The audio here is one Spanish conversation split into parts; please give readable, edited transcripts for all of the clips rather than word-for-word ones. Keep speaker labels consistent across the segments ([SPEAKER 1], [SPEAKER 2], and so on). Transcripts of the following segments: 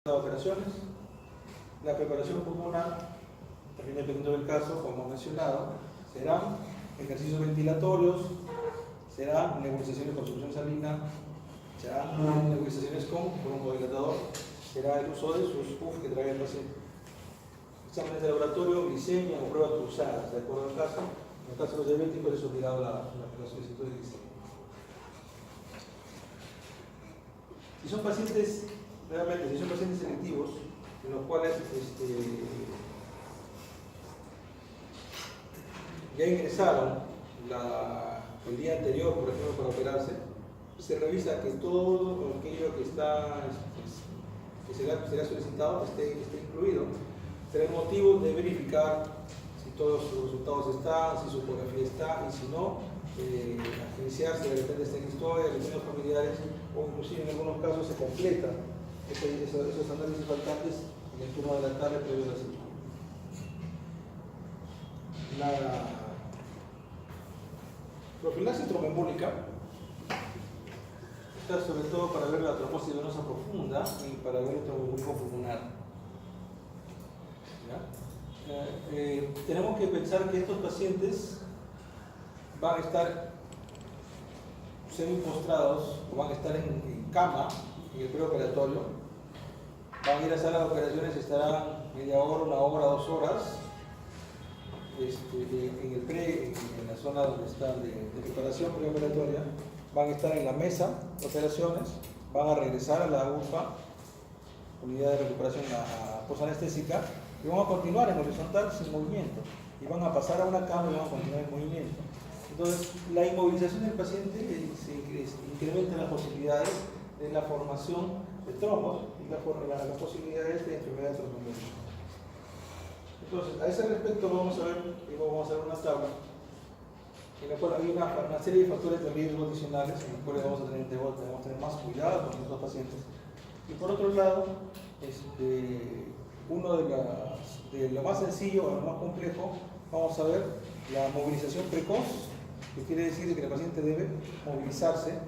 [SPEAKER 1] operaciones. La preparación pulmonar, también dependiendo del caso, como hemos mencionado, serán ejercicios ventilatorios, serán nebulizaciones con solución salina, serán nebulizaciones con broncodilatador, será el uso de sus PUF que trae el paciente. Exámenes de laboratorio, glicemia o pruebas cruzadas, de acuerdo al caso. En el caso de los diabéticos es obligado la solicitud de glicemia. Si son pacientes, realmente, si son pacientes selectivos, en los cuales ya ingresaron el día anterior, por ejemplo, para operarse, se revisa que todo aquello que será solicitado esté incluido. Será el motivo de verificar si todos los resultados están, si su ecografía está, y si no, iniciar si de repente está en historia, elementos familiares, o inclusive en algunos casos se completa esos análisis faltantes en el turno de la tarde previo a la cirugía. La profilaxis tromboembólica está sobre todo para ver la trombosis venosa profunda y para ver el tromboembolismo pulmonar. Tenemos que pensar que estos pacientes van a estar semi-postrados o van a estar en cama en el preoperatorio, van a ir a sala de operaciones, estarán media hora, una hora, 2 horas en la zona donde están de preparación preoperatoria, van a estar en la mesa de operaciones, van a regresar a la UPA, unidad de recuperación posanestésica, y van a continuar en horizontal sin movimiento, y van a pasar a una cama y van a continuar en movimiento. Entonces, la inmovilización del paciente incrementa las posibilidades de la formación de trombos y las posibilidades de enfermedad tromboembólica. Entonces, a ese respecto vamos a ver una tabla en la cual hay una serie de factores de riesgo adicionales en los cuales debemos tener más cuidado con nuestros pacientes. Y por otro lado, uno de lo más sencillo a lo más complejo, vamos a ver la movilización precoz, que quiere decir que el paciente debe movilizarse,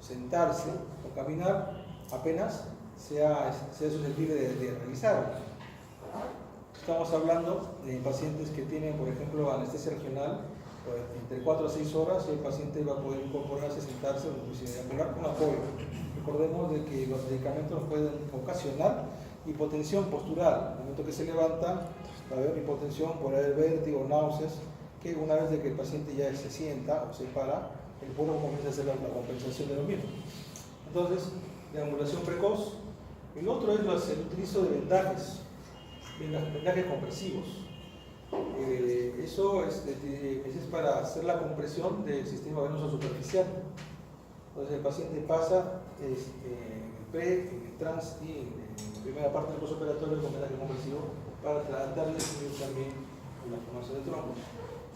[SPEAKER 1] sentarse o caminar apenas sea susceptible de realizarlo. Estamos hablando de pacientes que tienen, por ejemplo, anestesia regional, entre 4 a 6 horas, el paciente va a poder incorporarse, sentarse o inclusive deambular con apoyo. Recordemos de que los medicamentos pueden ocasionar hipotensión postural. En el momento que se levanta, va a haber hipotensión, puede haber vértigo, náuseas, que una vez de que el paciente ya se sienta o se para, el cuerpo comienza a hacer la compensación de lo mismo. Entonces, deambulación precoz. El otro es el utilizo de vendajes compresivos. Eso es para hacer la compresión del sistema venoso superficial. Entonces el paciente pasa en el pre, en el trans y en la primera parte del postoperatorio con vendaje compresivo para tratar de disminuir también la formación de trombos.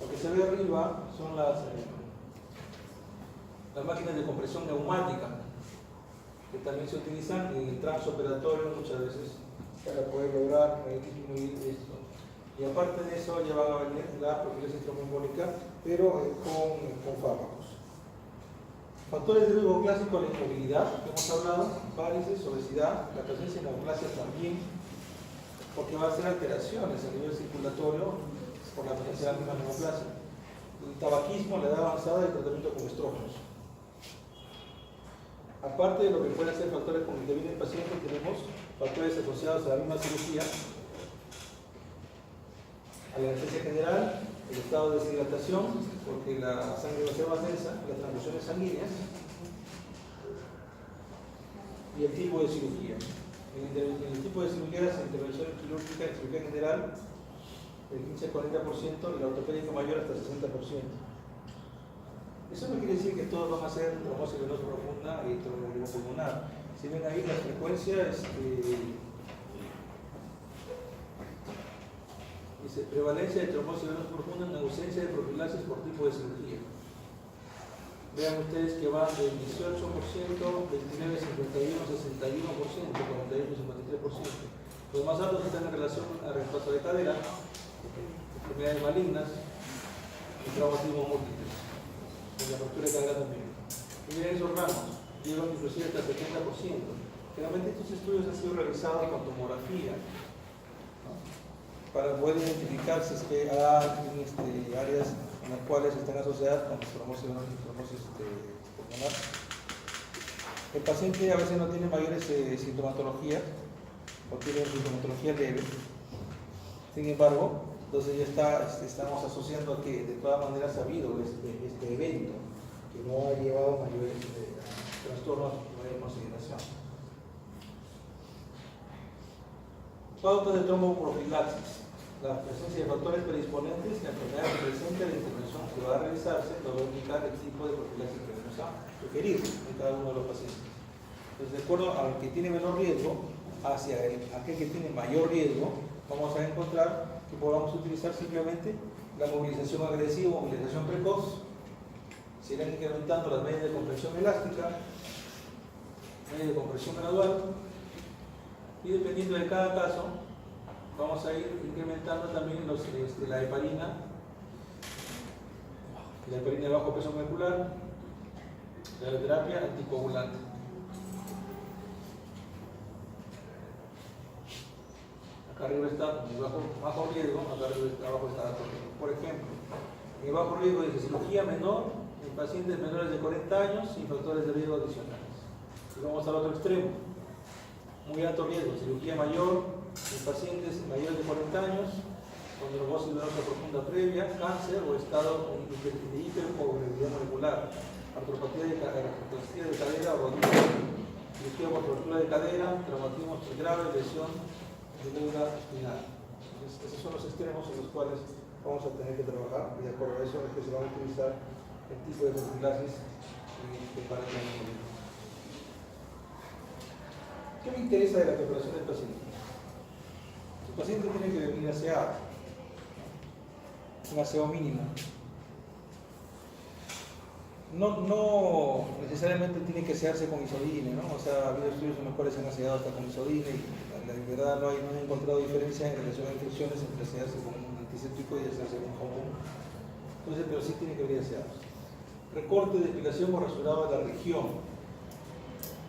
[SPEAKER 1] Lo que se ve arriba son las máquinas de compresión neumática, que también se utilizan en el transoperatorio muchas veces para poder lograr disminuir esto. Y aparte de eso ya va a venir la profilaxis tromboembólica, pero con fármacos. Factores de riesgo clásico: la inmovilidad, que hemos hablado, varices, obesidad, la presencia de neoplasia también, porque va a hacer alteraciones a nivel circulatorio por la presencia de la misma neoplasia. El tabaquismo, la edad avanzada y el tratamiento con estrógenos. Aparte de lo que pueden ser factores con el que viene el paciente, tenemos factores asociados a la misma cirugía, a la anestesia general, el estado de deshidratación, porque la sangre va a ser más densa, las transfusiones sanguíneas, y el tipo de cirugía. En el tipo de cirugía, la intervención quirúrgica en cirugía general, del 15 al 40%, y la ortopédica mayor hasta el 60%. Eso no quiere decir que todos van a ser trombosis venosa profunda y tromboembolismo pulmonar. Si ven ahí la frecuencia, dice prevalencia de trombosis venosa profunda en ausencia de profilaxis por tipo de cirugía. Vean ustedes que van del 18%, 29, 51, 61%, 41, 53%. Los más altos están en relación al reemplazo de cadera, enfermedades malignas y traumatismo múltiple. En la fractura de cadera también. Y miren esos ramos, llegan inclusive hasta el 70%. Generalmente estos estudios han sido realizados con tomografía, ¿no? Para poder identificar si es que hay áreas en las cuales están asociadas con trombosis pulmonar. El paciente a veces no tiene mayores sintomatologías o tiene sintomatología leve. Sin embargo, entonces ya estamos asociando a que de todas maneras ha habido este evento que no ha llevado a mayores trastornos de consideración. Pautas de tromboprofilaxis. La presencia de factores predisponentes, la enfermedad que presenta la intervención que va a realizarse nos va a indicar el tipo de profilaxis que vamos a sugerir en cada uno de los pacientes. Entonces, de acuerdo al que tiene menor riesgo, hacia aquel que tiene mayor riesgo, vamos a encontrar que podamos utilizar simplemente la movilización agresiva o movilización precoz. Se irán incrementando las medidas de compresión elástica, medidas de compresión gradual, y dependiendo de cada caso, vamos a ir incrementando también la heparina de bajo peso molecular, la terapia anticoagulante. Acá arriba está en bajo riesgo, acá abajo está alto riesgo. Por ejemplo, en bajo riesgo dice cirugía menor en pacientes menores de 40 años sin factores de riesgo adicionales. Y vamos al otro extremo. Muy alto riesgo, cirugía mayor en pacientes mayores de 40 años con trombosis venosa profunda previa, cáncer o estado de hipercoagulabilidad molecular, artropatía de cadera o rodilla, cirugía por fractura de cadera, traumatismo grave, lesión de médula espinal. Entonces, esos son los extremos en los cuales vamos a tener que trabajar, y de acuerdo a eso es que se va a utilizar el tipo de profilaxis para el momento. ¿Qué me interesa de la preparación del paciente? El paciente tiene que venir aseado, un aseo mínimo. No necesariamente tiene que asearse con isodine, ¿no? O sea, ha habido estudios en los cuales se han aseado hasta con isodine y la verdad no he encontrado diferencia en relación a infecciones entre asearse con un antiséptico y asearse con jabón. Entonces, pero sí tiene que venir aseado. Recorte, depilación o rasurado de la región.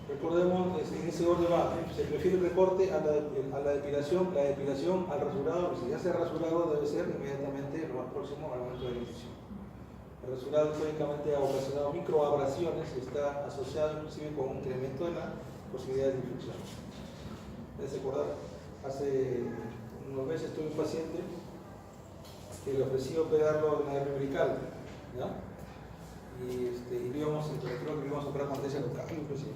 [SPEAKER 1] Recordemos, en ese orden va, se prefiere el recorte a la depilación, la depilación al rasurado, si ya se ha rasurado debe ser inmediatamente lo más próximo al momento de la incisión. El rasurado históricamente ha ocasionado microabrasiones y está asociado inclusive con un incremento de la posibilidad de infección. Debes recordar, hace unos meses tuve un paciente que le ofrecí operarlo de una hernia umbilical, ¿ya? Y creo que íbamos a operar con anestesia local inclusive.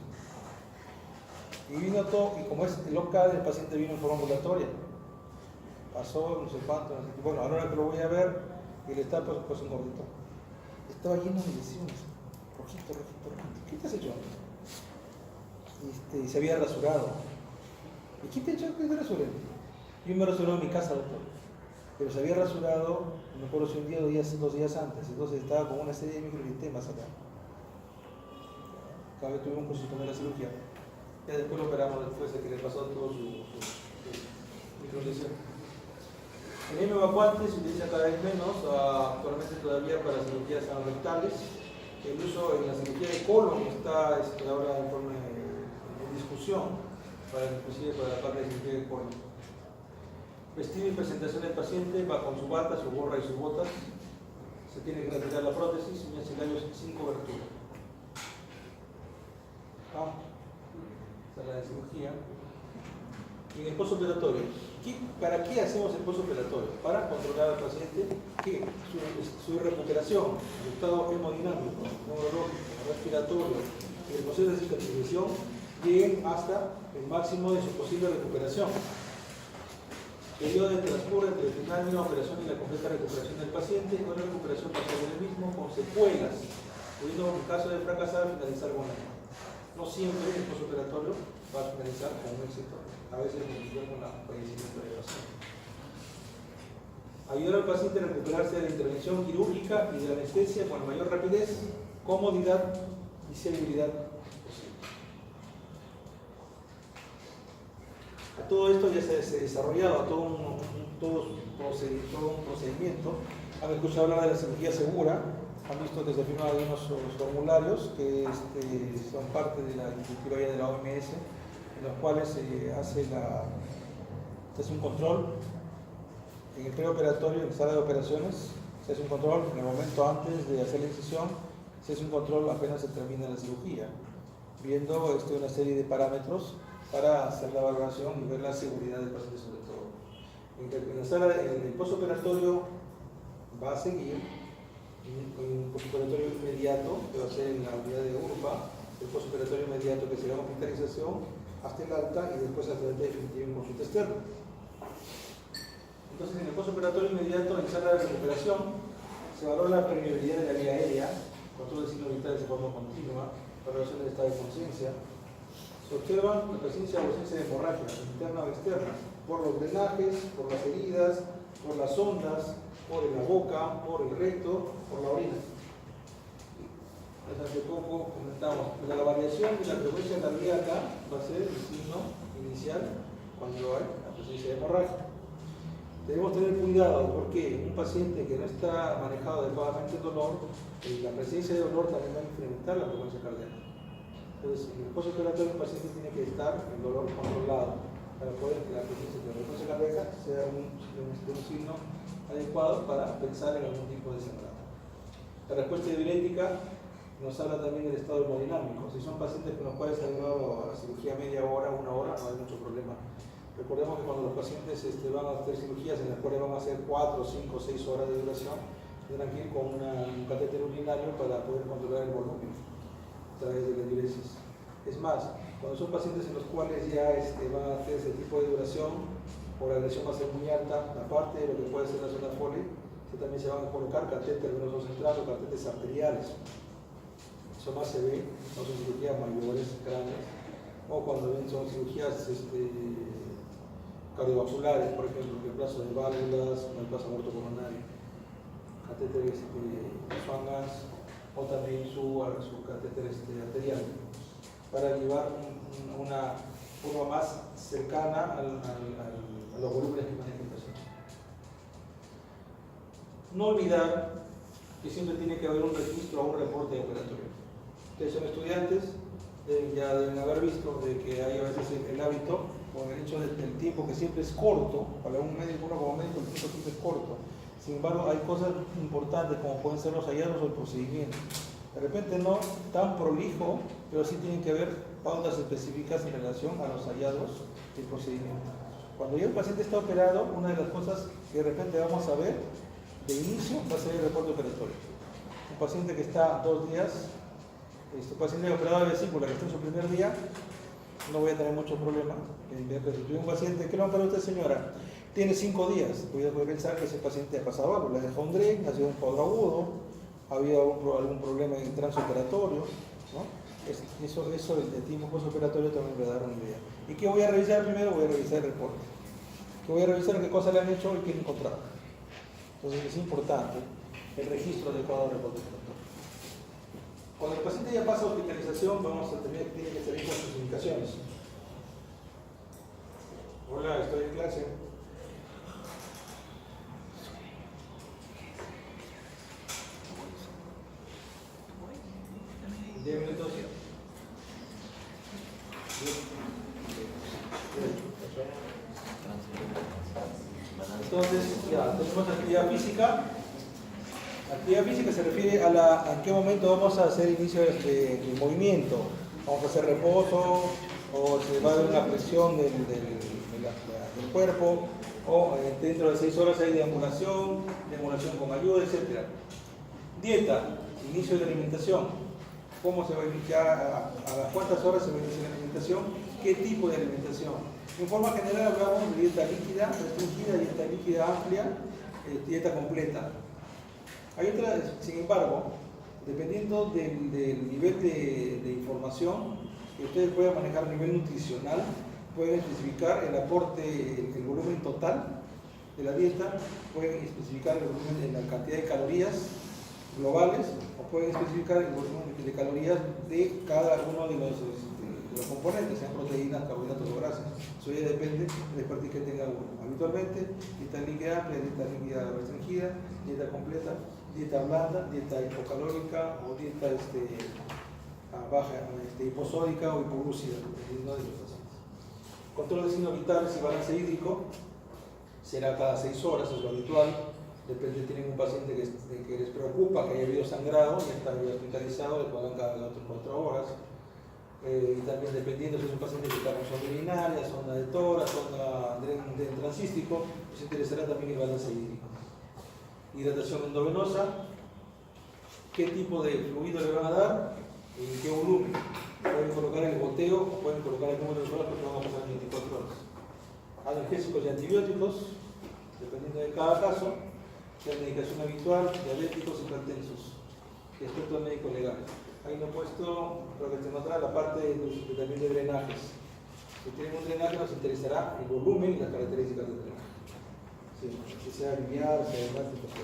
[SPEAKER 1] Y vino todo, y como es local, el paciente vino en forma ambulatoria. Pasó, no sé cuánto, no sé qué. Bueno, ahora que lo voy a ver, y le está pues un gordito. Estaba lleno de lesiones, rojito. ¿Qué te has hecho? Y se había rasurado. ¿Y qué te ha hecho que te rasuré? Yo me rasuré en mi casa, doctor. Pero se había rasurado, no me acuerdo si un día o 2 días antes, entonces estaba con una serie de microeritemas acá. Cada vez tuvimos un consultorio de la cirugía. Ya después lo operamos después de que le pasó todo su microlesión. El hemo evacuante se utiliza cada vez menos, actualmente todavía para cirugías anal-rectales. El uso en la cirugía de colon está ahora en discusión, inclusive para la parte de cirugía de colon. Vestido y presentación del paciente va con su bata, su gorra y sus botas. Se tiene que retirar la prótesis, uñas y labios sin cobertura. La de cirugía. Y en el postoperatorio, ¿para qué hacemos el postoperatorio? Para controlar al paciente que su recuperación, el estado hemodinámico, neurológico, respiratorio y el proceso de cicatrización lleguen hasta el máximo de su posible recuperación. El periodo de transcurre entre el final de una operación y la completa recuperación del paciente o la recuperación parcial del mismo con secuelas, pudiendo en caso de fracasar finalizar con la. No siempre el postoperatorio va a finalizar con un éxito, a veces con el fallecimiento del paciente. Ayudar al paciente a recuperarse de la intervención quirúrgica y de la anestesia con la mayor rapidez, comodidad y seguridad posible. A todo esto ya se ha desarrollado todo un procedimiento. Han escuchado hablar de la cirugía segura. Han visto que se firman algunos formularios que son parte de la iniciativa de la OMS, en en los cuales se hace un control en el preoperatorio, en la sala de operaciones. Se hace un control en el momento antes de hacer la incisión, se hace un control apenas se termina la cirugía, viendo una serie de parámetros para hacer la valoración y ver la seguridad del paciente sobre todo. En la sala, en el postoperatorio va a seguir un postoperatorio inmediato, que va a ser en la unidad de URBA, el postoperatorio inmediato que será hospitalización hasta el alta y después hasta el definitivo en consulta externa. Entonces, en el postoperatorio inmediato, en sala de recuperación, se valora la permeabilidad de la vía aérea, control de signos vitales de forma continua, valoración del estado de conciencia. Se observa la presencia o ausencia de hemorragia, interna o externa, por los drenajes, por las heridas, por las ondas, por la boca, por el recto, por la orina. Hace poco comentamos que la variación de la frecuencia cardíaca va a ser el signo inicial cuando hay la presencia de hemorragia. Debemos tener cuidado porque un paciente que no está manejado adecuadamente el dolor, la presencia de dolor también va a incrementar la frecuencia cardíaca. Entonces, en el postoperatorio el paciente tiene que estar el dolor controlado para poder que la presencia de la frecuencia cardíaca sea un signo adecuado para pensar en algún tipo de sangrado. La respuesta diurética nos habla también del estado hemodinámico. Si son pacientes con los cuales se ha llevado a la cirugía media hora, una hora, no hay mucho problema. Recordemos que cuando los pacientes van a hacer cirugías en las cuales van a hacer 4, 5, 6 horas de duración, tendrán que ir con un catéter urinario para poder controlar el volumen a través de la diuresis. Es más, cuando son pacientes en los cuales ya van a hacer ese tipo de duración, o la lesión va a ser muy alta, aparte de lo que puede ser la zona fole, también se van a colocar catéteres venosos centrales o catéteres arteriales. Eso más se ve cuando son cirugías mayores, grandes, o cuando son cirugías cardiovasculares, por ejemplo, reemplazo de válvulas, reemplazo aortocoronario, catéteres Swan-Ganz o también su catéter arterial, para llevar una forma más cercana a los volúmenes que maneja el paciente. No olvidar que siempre tiene que haber un registro o un reporte operatorio. Ustedes son estudiantes, ya deben haber visto de que hay a veces el hábito, con el hecho del tiempo que siempre es corto, para uno como médico el tiempo siempre es corto. Sin embargo, hay cosas importantes como pueden ser los hallazgos o el procedimiento. De repente no tan prolijo, pero sí tienen que haber pautas específicas en relación a los hallazgos y el procedimiento. Cuando ya el paciente está operado, una de las cosas que de repente vamos a ver de inicio va a ser el reporte operatorio. Un paciente que está 2 días, paciente operado de vesícula que está en su primer día, no voy a tener mucho problema en ver que si tuve un paciente, ¿qué le operó usted, señora? Tiene 5 días, voy a pensar que ese paciente ha pasado algo, le dejó un DREN, ha sido un cuadro agudo, había algún problema en el transoperatorio, ¿no? Eso el tiempo postoperatorio también me va a dar una idea. ¿Y qué voy a revisar primero? Voy a revisar el reporte. ¿Qué voy a revisar? ¿Qué cosas le han hecho y qué han encontrado? Entonces es importante el registro adecuado del reporte operatorio. Cuando el paciente ya pasa a hospitalización, vamos a tener que salir con sus indicaciones. Hola, estoy en clase. ¿10 minutos? Entonces, ya tenemos actividad física. Actividad física se refiere a en qué momento vamos a hacer inicio del movimiento. Vamos a hacer reposo, o se va a dar una presión del cuerpo, o dentro de 6 horas hay deambulación con ayuda, etc. Dieta, inicio de alimentación. ¿Cómo se va a iniciar? ¿A las cuántas horas se va a iniciar la alimentación? ¿Qué tipo de alimentación? En forma general hablamos de dieta líquida, restringida, dieta líquida amplia, dieta completa. Hay otra, sin embargo, dependiendo del nivel de información que ustedes puedan manejar a nivel nutricional, pueden especificar el aporte, el volumen total de la dieta, pueden especificar el volumen en la cantidad de calorías globales, o pueden especificar el volumen de calorías de cada uno de los componentes, sean proteínas, carbohidratos o grasas. Eso ya depende del expertise que tenga uno. Habitualmente, dieta líquida amplia, dieta líquida restringida, dieta completa, dieta blanda, dieta hipocalórica o dieta baja, hiposódica o hipoglúcida, dependiendo de los pacientes. Control de signos vitales y balance hídrico será cada 6 horas, es lo habitual. Depende, tienen un paciente que les preocupa que haya habido sangrado y está hospitalizado, le podrán cada 4 horas. Y también dependiendo si es un paciente que está con sonda urinaria, sonda de tórax, sonda de transístico, pues interesará también el balance hídrico. Hidratación endovenosa, qué tipo de fluido le van a dar y en qué volumen. Pueden colocar el goteo o pueden colocar el número de horas porque van a pasar 24 horas. Analgésicos y antibióticos, dependiendo de cada caso, la medicación habitual, diabéticos, hipertensos y aspectos médicos legales. Ahí lo he puesto, creo que tengo atrás, la parte también de drenajes. Si tienen un drenaje nos interesará el volumen y las características del drenaje. Sí, que sea lineal, sea elástico, etc.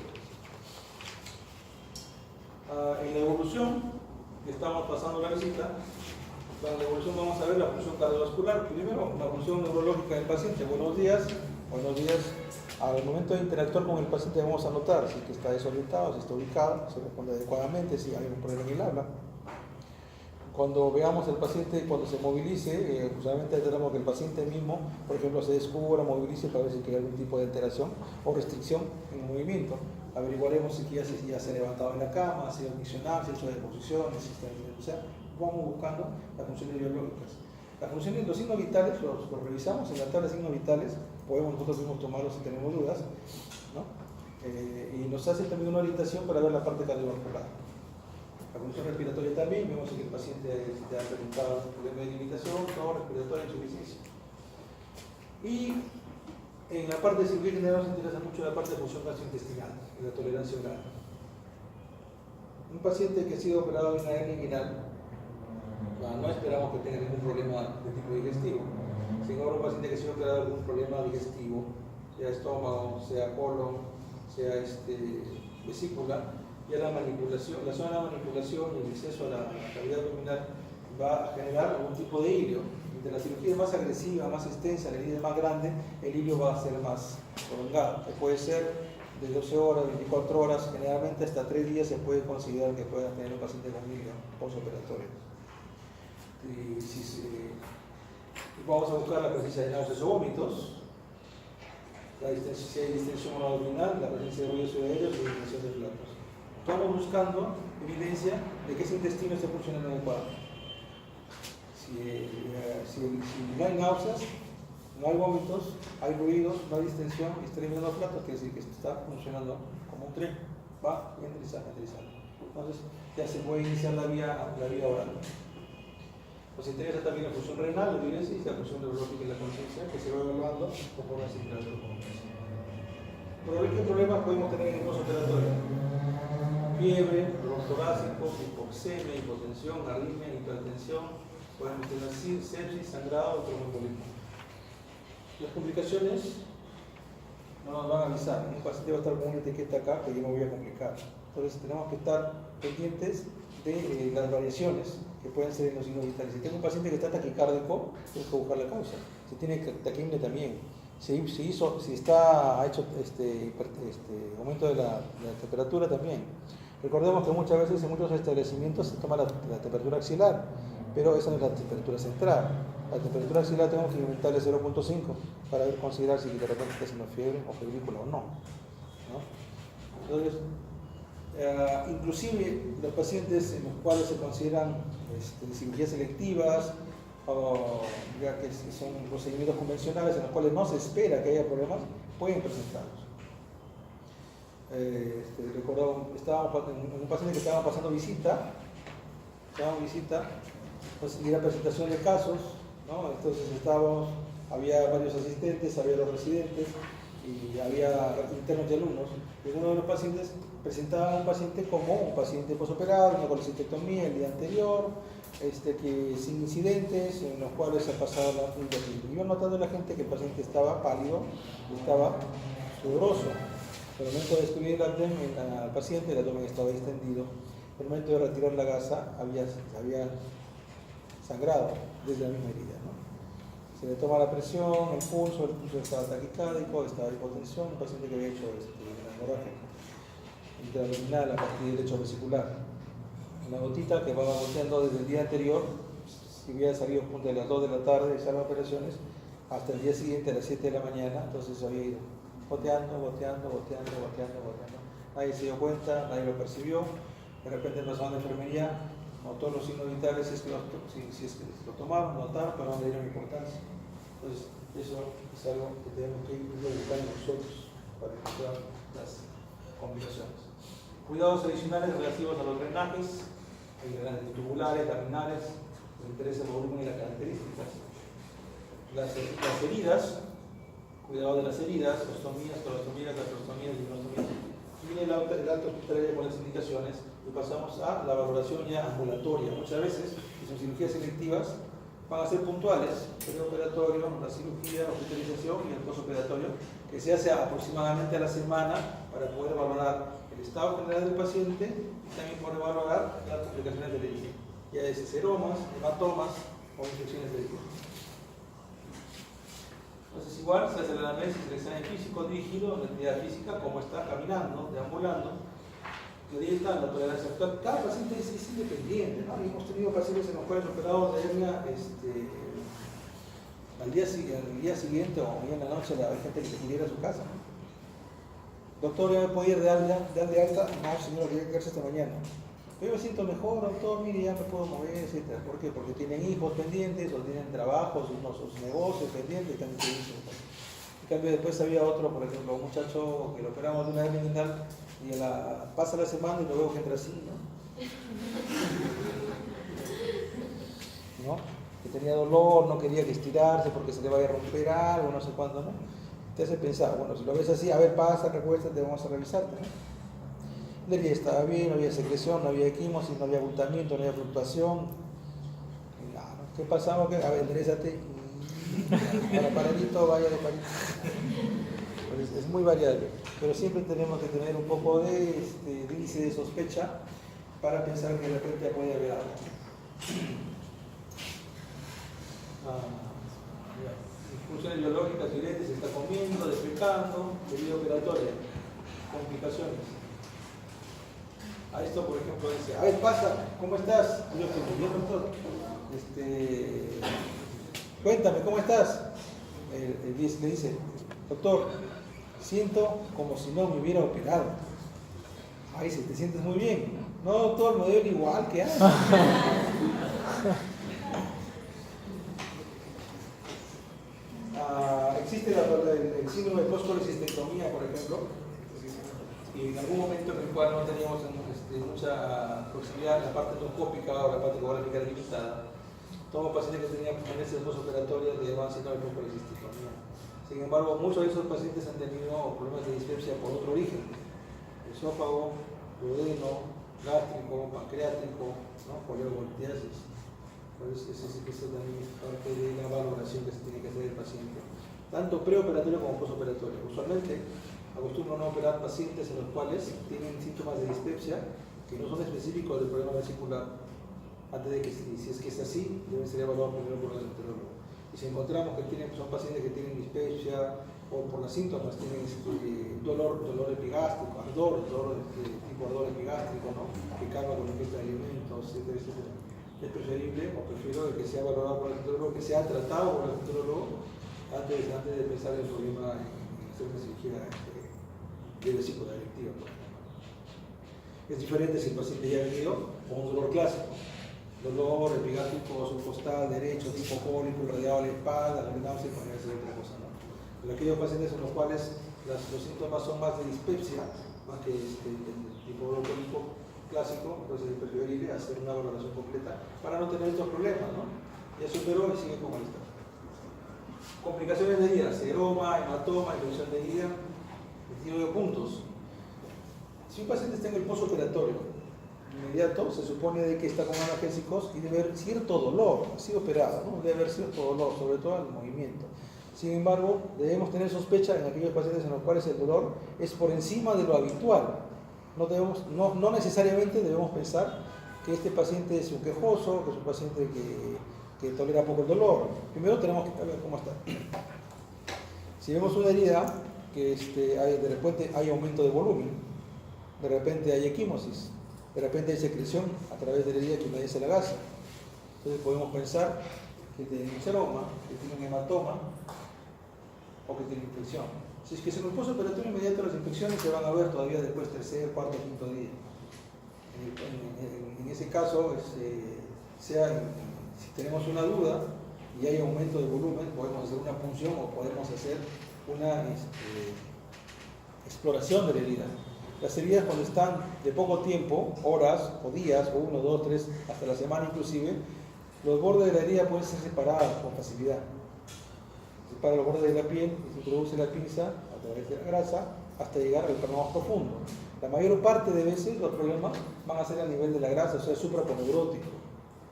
[SPEAKER 1] En la evolución, que estamos pasando la visita, en la evolución vamos a ver la función cardiovascular. Primero, la función neurológica del paciente. Buenos días. Buenos días. Al momento de interactuar con el paciente vamos a notar si que está desorientado, si está ubicado, si responde adecuadamente, si hay algún problema en el habla. Cuando veamos al paciente, cuando se movilice, justamente tenemos que el paciente mismo, por ejemplo, se descubra, movilice para ver si hay algún tipo de alteración o restricción en el movimiento. Averiguaremos si ya se ha levantado en la cama, si ha sido miccionado, si ha hecho deposiciones, si está en o sea, vamos buscando las funciones biológicas. Las funciones, los signos vitales, los revisamos en la tabla de signos vitales, nosotros mismos tomarlos si tenemos dudas, ¿no? Y nos hace también una orientación para ver la parte cardiovascular. La función respiratoria también, vemos que el paciente ha presentado un problema de limitación, todo respiratoria, insuficiencia. Y en la parte de cirugía general nos interesa mucho la parte de función gastrointestinal y la tolerancia oral. Un paciente que ha sido operado de una hernia inguinal, no esperamos que tenga ningún problema de tipo digestivo. Sin embargo, un paciente que ha sido operado de algún problema digestivo, sea estómago, sea colon, sea vesícula, ya la manipulación, la zona de la manipulación y el acceso a la cavidad abdominal va a generar algún tipo de hilio. Mientras la cirugía es más agresiva, más extensa, la herida es más grande, el hilio va a ser más prolongado, que puede ser de 12 horas, 24 horas, generalmente hasta 3 días se puede considerar que pueda tener un paciente con hilio postoperatorio. Vamos a buscar la presencia de náuseas o vómitos, si hay distensión abdominal, la presencia de ruidos aéreos y distensión de flatos. Estamos buscando evidencia de que ese intestino esté funcionando adecuadamente. Si no hay náuseas, no hay vómitos, hay ruidos, no hay distensión y está eliminando flatos, quiere decir que está funcionando como un tren, va y enderezando. Entonces ya se puede iniciar la vía oral. Nos interesa también la función renal, la diuresis, la función neurológica y la conciencia, que se va evaluando conforme se interactúa con el paciente. Pero ¿qué problemas podemos tener en el postoperatorio? Fiebre, dolor torácico, hipoxemia, hipotensión, arritmia, hipertensión, podemos tener sepsis, sangrado o tromboembolismo. Las complicaciones no nos van a avisar. Un paciente va a estar con una etiqueta acá que yo me voy a complicar. Entonces tenemos que estar pendientes de las variaciones que pueden ser en los signos vitales. Si tengo un paciente que está taquicárdico, tengo que buscar la causa. Si tiene taquimia también. Si ha hecho aumento de la temperatura también. Recordemos que muchas veces en muchos establecimientos se toma la temperatura axilar, pero esa no es la temperatura central. La temperatura axilar tenemos que aumentarle 0.5 para considerar si de repente está haciendo fiebre o febrícula o no. Entonces, inclusive los pacientes en los cuales se consideran cirugías selectivas o ya que son procedimientos convencionales en los cuales no se espera que haya problemas, pueden presentarlos. Recuerdo, un paciente que estaba pasando visita, pues, y la presentación de casos, ¿no? Entonces había varios asistentes, había los residentes y había internos y alumnos. Y uno de los pacientes presentaba a un paciente como un paciente posoperado, una colecistectomía el día anterior, que sin incidentes, en los cuales se ha pasado la función. Iba notando la gente que el paciente estaba pálido, estaba sudoroso. En el momento de descubrir el abdomen al paciente, el abdomen estaba extendido. En el momento de retirar la gasa, había sangrado desde la misma herida, ¿no? Se le toma la presión, el pulso estaba taquicárdico, estaba hipotensión, un paciente que había hecho una hemorragia intraabdominal a partir del lecho vesicular. Una gotita que va goteando desde el día anterior, si hubiera salido junto a las 2 de la tarde de sala de operaciones, hasta el día siguiente a las 7 de la mañana, entonces había ido goteando. Nadie se dio cuenta, nadie lo percibió. De repente pasaron de enfermería, notó los signos vitales, si es que lo tomaron, notaron, pero no le dieron importancia. Entonces, eso es algo que tenemos que ir buscando nosotros para encontrar las complicaciones. Cuidados adicionales relativos a los drenajes, hay drenajes tubulares, laminares, nos interesa el volumen y las características. Las heridas, cuidado de las heridas, ostomías, colostomías, gastrostomías, gineostomías. Viene el alto hospitalario con las indicaciones y pasamos a la valoración ya ambulatoria. Muchas veces, si son cirugías selectivas, van a ser puntuales, preoperatorio, la cirugía, la hospitalización y el postoperatorio, que se hace aproximadamente a la semana para poder valorar el estado general del paciente y también poder valorar las complicaciones del herida, ya es seromas, hematomas o infecciones de herida. Entonces igual se hace el análisis del examen físico dirigido en la actividad física, cómo está caminando, deambulando, la dieta, la tolerancia actual. Cada paciente es independiente, ¿no? Y hemos tenido pacientes en los cuales operados de hernia al día siguiente o bien en la noche hay gente que se quiere ir a su casa. Doctor, ¿ya me puedo ir de alta? No, señor, voy a quedarse esta mañana. Yo me siento mejor, doctor, mire, ya me puedo mover, etc. ¿Por qué? Porque tienen hijos pendientes o tienen trabajos, sus negocios pendientes, están en servicio. En cambio, después había otro, por ejemplo, un muchacho que lo operamos de una hernia inguinal y pasa la semana y lo veo que entra así, ¿no? Que tenía dolor, no quería que estirarse porque se le vaya a romper algo, no sé cuándo, ¿no? Te hace pensar, bueno, si lo ves así, a ver, pasa, recuéstate, vamos a revisarte, ¿no? La herida estaba bien, no había secreción, no había equimosis, no había abultamiento, no había fluctuación. ¿Qué pasaba? A ver, enderezate. Para paradito, vaya de paradito. Es muy variable, pero siempre tenemos que tener un poco de índice de sospecha para pensar que de repente puede haber algo. Disfunciones biológicas evidentes, se está comiendo, defecando, herida operatoria, complicaciones. A esto, por ejemplo, dice, a ver, pasa, ¿cómo estás? Yo estoy muy bien, doctor. Cuéntame, ¿cómo estás? El 10 le dice, doctor, siento como si no me hubiera operado. Ay, si te sientes muy bien. No, doctor, me duele igual que antes. Existe el síndrome de post-colecistectomía, por ejemplo, y en algún momento en el cual no teníamos mucha proximidad en la parte endoscópica o la parte ecográfica limitada, todos los pacientes que tenían permanencias postoperatorias le llamaban síndrome de post-colecistectomía. Sin embargo, muchos de esos pacientes han tenido problemas de dispepsia por otro origen: esófago, duodeno, gástrico, pancreático, ¿no? Poliomelitis. Entonces, eso también es parte de la valoración que se tiene que hacer del paciente, tanto preoperatorio como postoperatorio. Usualmente acostumbro no operar pacientes en los cuales tienen síntomas de dispepsia que no son específicos del problema vesicular, antes de que, si es que es así, deben ser evaluados primero por el gastroenterólogo. Y si encontramos que son pacientes que tienen dispepsia o por los síntomas tienen dolor epigástrico, ardor, tipo ardor epigástrico, ¿no? Que calma con la ingesta de alimentos, etc. Es preferible o prefiero que sea valorado por el gastroenterólogo, que sea tratado por el gastroenterólogo antes de pensar en el problema en hacer una cirugía de vesícula delictiva. Es diferente si el paciente ya ha venido con un dolor clásico, dolor epigástrico subcostal derecho, tipo cólico, rodeado de la espalda, la náusea, podría ser otra cosa, ¿no? Pero aquellos pacientes en los cuales los síntomas son más de dispepsia, más que el tipo cólico clásico, entonces es preferible hacer una valoración completa para no tener estos problemas, ¿no? Ya superó y sigue como está. Complicaciones de herida: seroma, hematoma, infección de herida. Les digo puntos. Si un paciente está en el postoperatorio inmediato, se supone de que está con analgésicos y debe haber cierto dolor, ha sido operado, ¿no? Debe haber cierto dolor, sobre todo al movimiento. Sin embargo, debemos tener sospecha en aquellos pacientes en los cuales el dolor es por encima de lo habitual. No necesariamente debemos pensar que este paciente es un quejoso, que es un paciente que tolera poco el dolor. Primero tenemos que ver cómo está. Si vemos una herida que de repente hay aumento de volumen, de repente hay equimosis, de repente hay secreción a través de la herida que humedece la gasa, entonces podemos pensar que tiene un seroma, que tiene un hematoma, o que tiene infección. Si es que se nos puso operatorio inmediato, las infecciones se van a ver todavía después tercer, cuarto, quinto día. En ese caso, si tenemos una duda y hay aumento de volumen, podemos hacer una punción o podemos hacer una exploración de la herida. Las heridas cuando están de poco tiempo, horas o días, o 1, 2, 3, hasta la semana inclusive, los bordes de la herida pueden ser separados con facilidad. Se separa los bordes de la piel y se introduce la pinza a través de la grasa hasta llegar al plano más profundo. La mayor parte de veces los problemas van a ser a nivel de la grasa, o sea, supraponeurótico.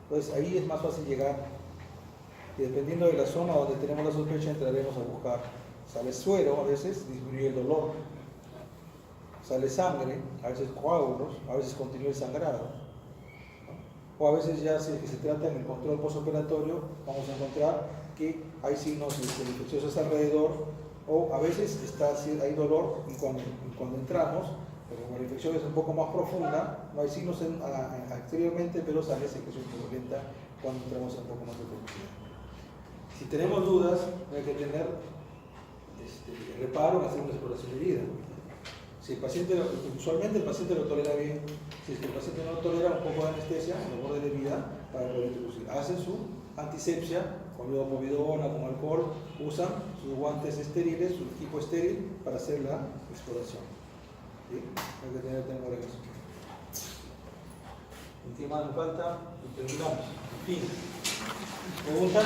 [SPEAKER 1] Entonces ahí es más fácil llegar. Y dependiendo de la zona donde tenemos la sospecha, entraremos a buscar. Sale suero, a veces disminuye el dolor. Sale sangre, a veces coágulos, a veces continúa el sangrado. O a veces ya si se trata en el control postoperatorio, vamos a encontrar que hay signos infecciosos alrededor, o a veces hay dolor y cuando entramos, pero como la infección es un poco más profunda, no hay signos exteriormente, pero sale secreción purulenta cuando entramos en un poco más de profundidad. Si tenemos dudas, hay que tener reparo en hacer una exploración de herida. Si el paciente, usualmente el paciente lo tolera bien, si es que el paciente no tolera un poco de anestesia en el borde de herida para poder introducir. Hacen su antisepsia con iodopovidona, con alcohol, usan sus guantes estériles, su equipo estéril para hacer la exploración. ¿Sí? Hay que tener temor en eso. ¿En qué más nos falta? Y terminamos. En fin. ¿Preguntas?